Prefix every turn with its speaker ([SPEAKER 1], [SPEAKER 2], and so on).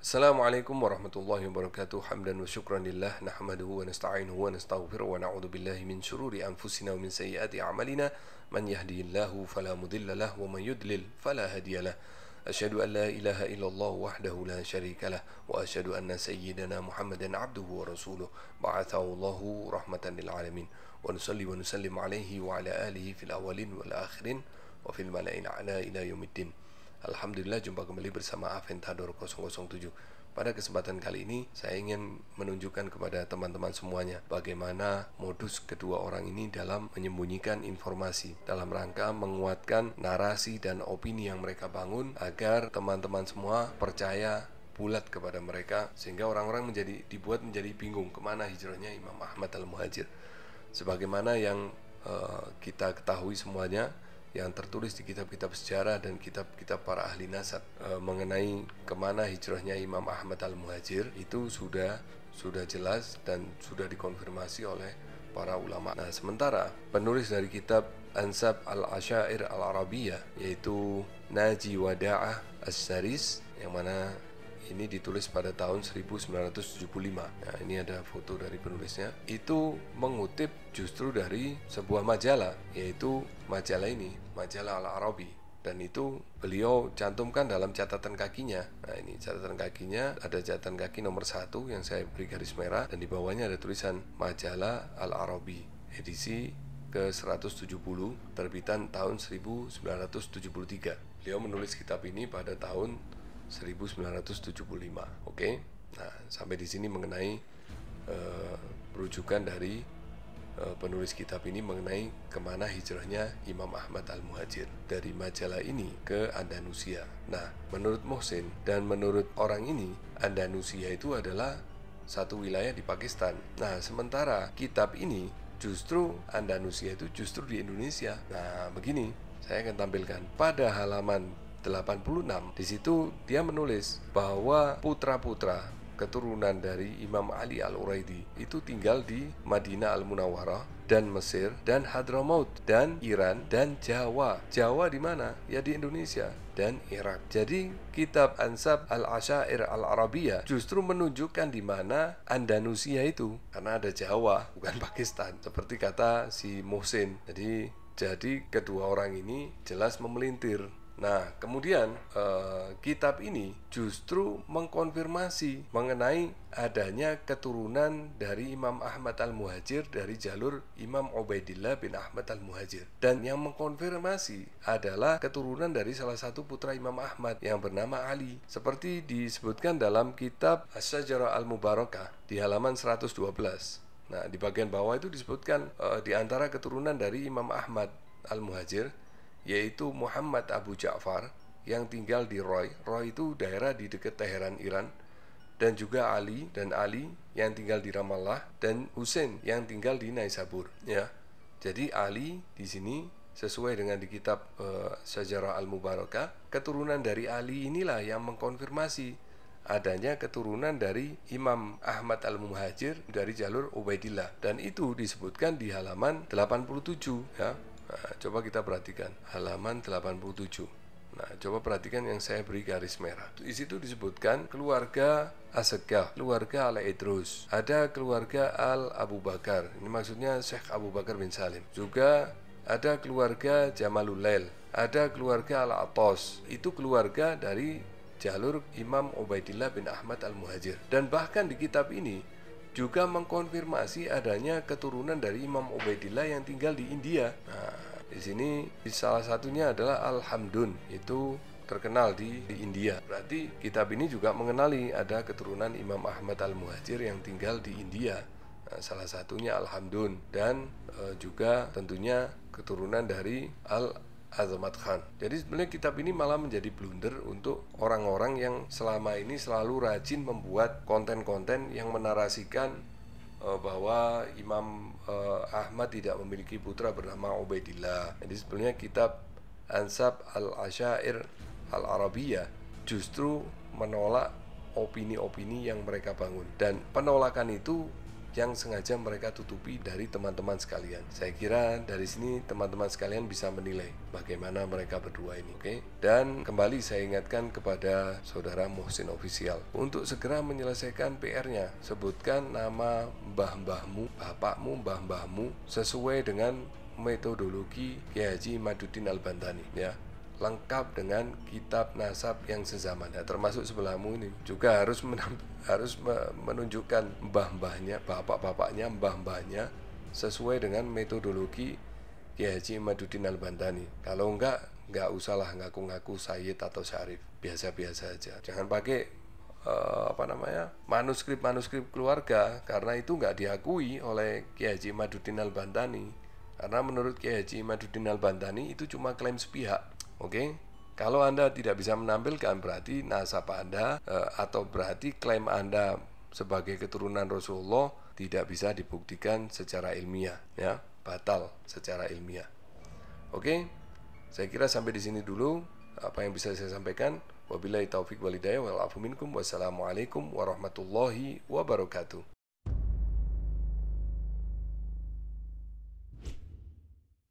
[SPEAKER 1] Assalamualaikum warahmatullahi wabarakatuh. Hamdan wa syukran lillah nahmaduhu wa nasta'inuhu wa nastaghfiruh wa na'udzu billahi min syururi anfusina wa min sayyiati a'malina man yahdihillahu fala mudilla lahu wa man yudlil fala hadiyalah. Asyhadu an la ilaha illallah wahdahu la syarika lah wa asyhadu anna sayyidana Muhammadan abduhu wa rasuluh ba'athahu Allahu rahmatan lil alamin wa nusalli wa nusallim alaihi wa ala alihi fil awwalin wal akhirin wa fil mala'il a'la ila yaumiddin. Alhamdulillah, jumpa kembali bersama Aventador 007. Pada kesempatan kali ini saya ingin menunjukkan kepada teman-teman semuanya bagaimana modus kedua orang ini dalam menyembunyikan informasi dalam rangka menguatkan narasi dan opini yang mereka bangun agar teman-teman semua percaya bulat kepada mereka, sehingga orang-orang dibuat menjadi bingung kemana hijrahnya Imam Ahmad Al-Muhajir. Sebagaimana yang kita ketahui semuanya, yang tertulis di kitab-kitab sejarah dan kitab-kitab para ahli nasab mengenai kemana hijrahnya Imam Ahmad Al-Muhajir itu sudah jelas dan sudah dikonfirmasi oleh para ulama. Nah, sementara penulis dari kitab Ansab Al-Asyair Al-Arabiyah, yaitu Naji Wada'ah As-Saris, yang mana ini ditulis pada tahun 1975. Nah, ini ada foto dari penulisnya. Itu mengutip justru dari sebuah majalah, yaitu majalah ini, majalah Al-Arabi. Dan itu beliau cantumkan dalam catatan kakinya. Nah, ini catatan kakinya, ada catatan kaki nomor 1 yang saya beri garis merah, dan di bawahnya ada tulisan majalah Al-Arabi, edisi ke-170, terbitan tahun 1973. Beliau menulis kitab ini pada tahun 1975. Oke. Nah, sampai di sini mengenai rujukan dari penulis kitab ini mengenai kemana hijrahnya Imam Ahmad Al-Muhajir dari majalah ini ke Andalusia. Nah, menurut Muhsin dan menurut orang ini, Andalusia itu adalah satu wilayah di Pakistan. Nah, sementara kitab ini justru Andalusia itu justru di Indonesia. Nah, begini, saya akan tampilkan pada halaman 86. Di situ dia menulis bahwa putra-putra keturunan dari Imam Ali Al-Uraidi itu tinggal di Madinah Al-Munawwarah dan Mesir dan Hadramaut dan Iran dan Jawa. Jawa di mana? Ya di Indonesia dan Irak. Jadi kitab Ansab Al-Asyair Al-Arabiyah justru menunjukkan di mana Andalusia itu, karena ada Jawa bukan Pakistan, seperti kata si Muhsin. Jadi kedua orang ini jelas memelintir. Nah, kemudian kitab ini justru mengkonfirmasi mengenai adanya keturunan dari Imam Ahmad Al-Muhajir dari jalur Imam Ubaidillah bin Ahmad Al-Muhajir. Dan yang mengkonfirmasi adalah keturunan dari salah satu putra Imam Ahmad yang bernama Ali, seperti disebutkan dalam kitab As-Sajarah Al-Mubarakah di halaman 112. Nah, di bagian bawah itu disebutkan di antara keturunan dari Imam Ahmad Al-Muhajir, yaitu Muhammad Abu Ja'far yang tinggal di Roy. Roy itu daerah di dekat Teheran, Iran. Dan juga Ali yang tinggal di Ramallah, dan Husain yang tinggal di Naisabur. Ya. Jadi Ali di sini sesuai dengan di kitab Sajarah Al-Mubarakah, keturunan dari Ali inilah yang mengkonfirmasi adanya keturunan dari Imam Ahmad Al-Muhajir dari jalur Ubaidillah, dan itu disebutkan di halaman 87, ya. Nah, coba kita perhatikan halaman 87. Nah, coba perhatikan yang saya beri garis merah. Di situ disebutkan keluarga As-Saggah, keluarga Al-Idrus, ada keluarga Al-Abu Bakar. Ini maksudnya Syekh Abu Bakar bin Salim. Juga ada keluarga Jamalul Lail, ada keluarga Al-Atos. Itu keluarga dari jalur Imam Ubaidillah bin Ahmad Al-Muhajir. Dan bahkan di kitab ini juga mengkonfirmasi adanya keturunan dari Imam Ubaidillah yang tinggal di India. Nah, di sini salah satunya adalah Al-Hamdun, itu terkenal di India. Berarti kitab ini juga mengenali ada keturunan Imam Ahmad Al-Muhajir yang tinggal di India. Nah, salah satunya Al-Hamdun, dan juga tentunya keturunan dari Al-Azamat Khan. Jadi sebenarnya kitab ini malah menjadi blunder untuk orang-orang yang selama ini selalu rajin membuat konten-konten yang menarasikan bahwa Imam Ahmad tidak memiliki putra bernama Ubaidillah. Jadi sebenarnya kitab Ansab Al-Asyair Al-Arabiyah justru menolak opini-opini yang mereka bangun, dan penolakan itu yang sengaja mereka tutupi dari teman-teman sekalian. Saya kira dari sini teman-teman sekalian bisa menilai bagaimana mereka berdua ini, oke? Dan kembali saya ingatkan kepada saudara Muhsin Official untuk segera menyelesaikan PR-nya. Sebutkan nama mbah-mbahmu, bapakmu, mbah-mbahmu sesuai dengan metodologi Kiai Haji Imaduddin Al-Bantani, ya, lengkap dengan kitab nasab yang sezaman, ya, termasuk sebelahmu ini juga harus menunjukkan mbah-mbahnya, bapak-bapaknya, mbah-mbahnya sesuai dengan metodologi Kiai Haji Imaduddin Al-Bantani. Kalau enggak usahlah ngaku-ngaku Sayyid atau Syarif, biasa-biasa aja. Jangan pakai manuskrip keluarga, karena itu enggak diakui oleh Kiai Haji Imaduddin Al-Bantani. Karena menurut Kiai Haji Imaduddin Al-Bantani itu cuma klaim sepihak. Oke, kalau Anda tidak bisa menampilkan, berarti nasab Anda atau berarti klaim Anda sebagai keturunan Rasulullah tidak bisa dibuktikan secara ilmiah, ya, batal secara ilmiah. Oke, saya kira sampai di sini dulu apa yang bisa saya sampaikan. Wabillahi taufik walhidayah wal afu minkum. Wassalamualaikum warahmatullahi wabarakatuh.